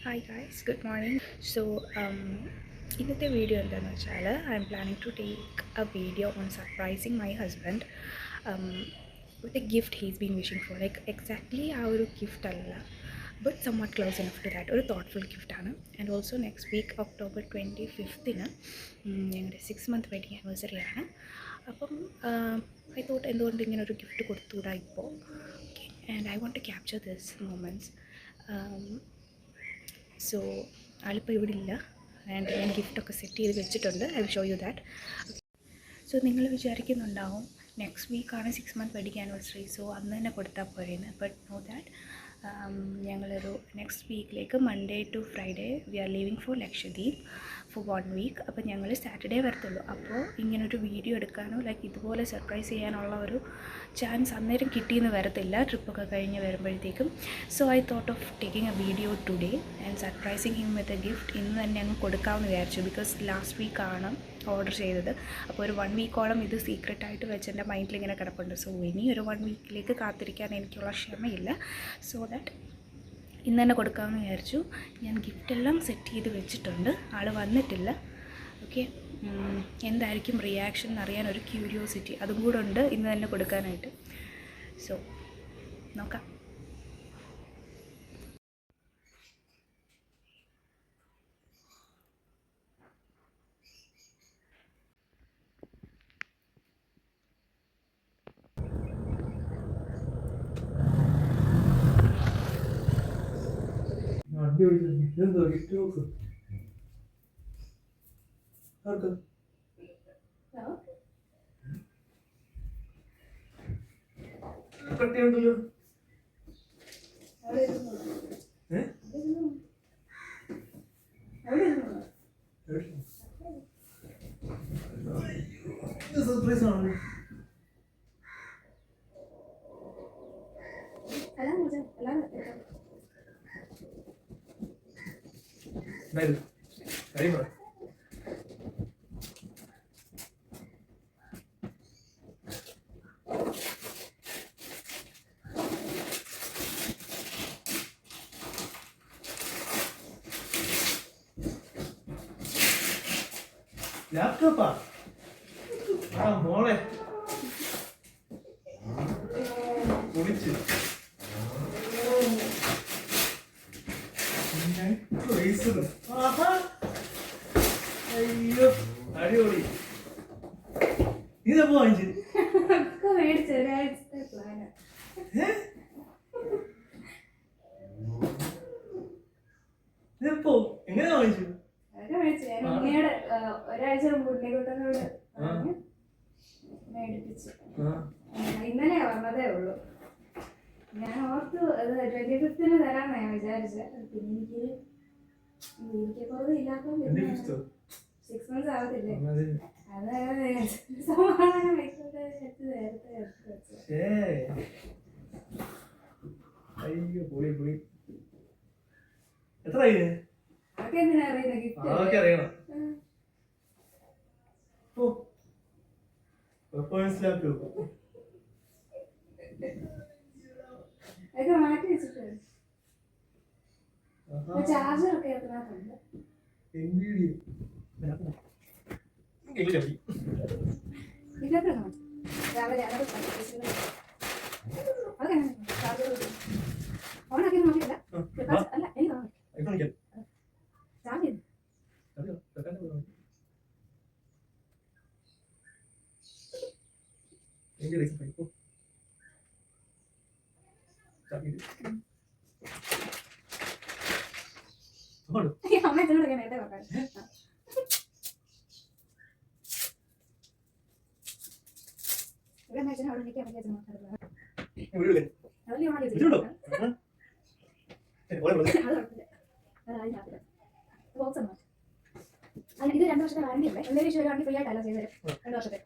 Hi guys, good morning. So ഇന്നത്തെ video എന്താണെന്ന് വെച്ചാൽ I'm planning to take a video on surprising my husband with a gift he's been wishing for like exactly ആ ഒരു gift അല്ല but somewhat close enough to that ഒരു thoughtful ഗിഫ്റ്റാണ്. And also next week October 25th ഞങ്ങളുടെ 6-month wedding anniversary ആണ്. അപ്പം I thought എന്തുകൊണ്ട് ഇങ്ങനെ ഒരു ഗിഫ്റ്റ് കൊടുത്തുകൂടാ ഇപ്പോൾ. Okay, and I want to capture this moments. So ആളിപ്പോൾ ഇവിടെ ഇല്ല ആൻഡ് ഞാൻ ഗിഫ്റ്റൊക്കെ സെറ്റ് ചെയ്ത് വെച്ചിട്ടുണ്ട്. I will show you that. So നിങ്ങൾ വിചാരിക്കുന്നുണ്ടാവും നെക്സ്റ്റ് വീക്കാണ് 6-month വെഡിങ് ആനിവേഴ്സറി, സോ അന്ന് തന്നെ കൊടുത്താൽ പോരെയെന്ന്. ബട്ട് നോ ദാറ്റ് ഞങ്ങളൊരു നെക്സ്റ്റ് വീക്കിലേക്ക് Monday to Friday we are leaving for Lakshadweep for 1 week. അപ്പോൾ ഞങ്ങൾ സാറ്റർഡേ വരത്തുള്ളൂ. അപ്പോൾ ഇങ്ങനൊരു വീഡിയോ എടുക്കാനോ ലൈക്ക് ഇതുപോലെ സർപ്രൈസ് ചെയ്യാനുള്ള ഒരു ചാൻസ് അന്നേരം കിട്ടിയെന്ന് വരത്തില്ല, ട്രിപ്പൊക്കെ കഴിഞ്ഞ് വരുമ്പോഴത്തേക്കും. So I thought of taking A video today and surprising him with a gift. ഇന്ന് തന്നെ അങ്ങ് കൊടുക്കാമെന്ന് വിചാരിച്ചു. ബിക്കോസ് ലാസ്റ്റ് വീക്കാണ് ഓർഡർ ചെയ്തത്. അപ്പോൾ ഒരു 1 weekoളം ഇത് സീക്രട്ടായിട്ട് വെച്ച് എൻ്റെ മൈൻഡിൽ ഇങ്ങനെ കിടപ്പുണ്ട്. സോ ഇനി ഒരു 1 weekiലേക്ക് കാത്തിരിക്കാൻ എനിക്കുള്ള ക്ഷമയില്ല. സോ ദാറ്റ് ഇന്ന് തന്നെ കൊടുക്കാമെന്ന് വിചാരിച്ചു. ഞാൻ ഗിഫ്റ്റെല്ലാം സെറ്റ് ചെയ്ത് വെച്ചിട്ടുണ്ട്. ആൾ വന്നിട്ടില്ല. ഓക്കെ, എന്തായിരിക്കും റിയാക്ഷൻ എന്നറിയാൻ ഒരു ക്യൂരിയോസിറ്റി അതും കൂടെ ഉണ്ട് ഇന്ന് തന്നെ കൊടുക്കാനായിട്ട്. സോ നോക്കാം. എന്തോ ഗിഫ്റ്റ് ബോക്സ് ആർക്ക് കട്ടിയുണ്ടല്ലോ. സർപ്രൈസ് ആണ്. ലാപ്ടോപ്പാ? ആ മോളെ പൊളിച്ച് അയ്യോ അടിപൊളി. ഇതെപ്പോ വാങ്ങിച്ചു? ഇതെപ്പോ എങ്ങനെ വാങ്ങിച്ചു? ഒരാഴ്ച മുന്നേക്കോട്ടോട് മേടിപ്പിച്ചു. ഇന്നലെ വന്നതേ ഉള്ളൂ. ഞാൻ ഓർത്ത് 25th തരാമെന്നാ ഞാൻ വിചാരിച്ചത്. പിന്നെ എനിക്ക് കുറവ് ഇല്ലാത്ത 6 months ആവത്തില്ലേ, അത് സമാധാനം വയ്ക്കോട്ടെ നേരത്തെ വെച്ചു. അയ്യോ പൊളി പൊളി. എത്രയായി? അതൊക്കെ എന്തിനാ അറിയുന്ന ഗിഫ്റ്റ്? അതൊക്കെ അറിയണം. മനസ്സിലാക്കൂ. അതൊക്കെ മാറ്റി വെച്ചിട്ട് ചാർജറൊക്കെ അതിനകത്തുണ്ട്. രാവിലെ ചാർജർ ഓണാക്കി നോക്കിയില്ല. അല്ല എനിക്ക് ചാർജ് ചെയ്തു. അമ്മ എന്നോട് നേരത്തെ പറയാം. ഇവിടെ അവിടെ നിൽക്കാൻ ഇത് 2 വർഷത്തെ വാറന്റി അല്ലേ? എന്തെങ്കിലും ഇഷ്യൂ വരുവാണെങ്കിൽ ഫ്രീ ആയിട്ടല്ല ചെയ്ത് തരും. 2 വർഷത്തെ